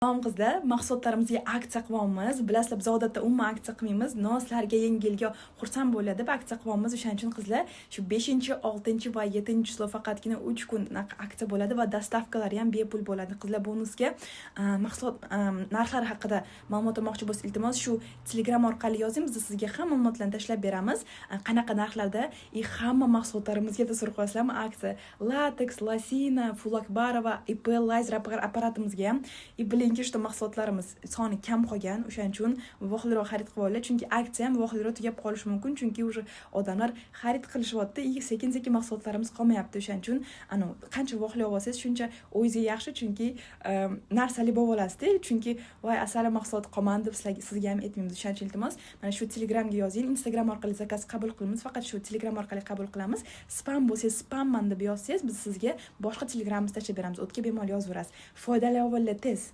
Salom qizlar, mahsulotlarimizga aksiya qilyapmiz. Bilasizlar, biz odatda umuman aksiya qilmaymiz. Noslarga, yangi yilga xursand bo'ladi deb aksiya qilyapmiz. O'shaning uchun qizlar, shu 5, 6 va 7 chizlo faqatgina 3 kun aksiya bo'ladi va dostavkalari ham bepul bo'ladi. Qizlar, bonusga mahsulot narxlari haqida ma'lumot olmoqchi bo'lsangiz, iltimos shu Telegram orqali yozing, biz sizga hamma ma'lumotlarni tashlab beramiz. Qanaqa narxlarda hamma mahsulotlarimizga tasavvur qilasizlarmi aksiya. Latex, Lasina, Fulakbarova, IPL lazer apparatimizga ham bilinki что mahsulotlarimiz soni kam qolgan, o'shaning uchun vaqtliroq xarid qilib olinglar, chunki aksiya ham vaqtliroq tugab qolishi mumkin, chunki уже odamlar xarid qilishyapti, sekin-sekin mahsulotlarimiz qolmayapti. O'shaning uchun qancha vaqtli olsangiz shuncha o'zingizga yaxshi, chunki narsali bo'lib olasizda, chunki voy asali mahsulot qolmadi deb sizga ham aytmaymiz. O'shaning uchun iltimos mana shu Telegramga yozing, Instagram orqali zakaz qabul qilamiz, faqat shu Telegram orqali qabul qilamiz. Spam bo'lsa spamman deb yozsangiz, biz sizga boshqa Telegramimizni tashlab beramiz. O'tga bemalol yozaverasiz. Foydali avvallar tez.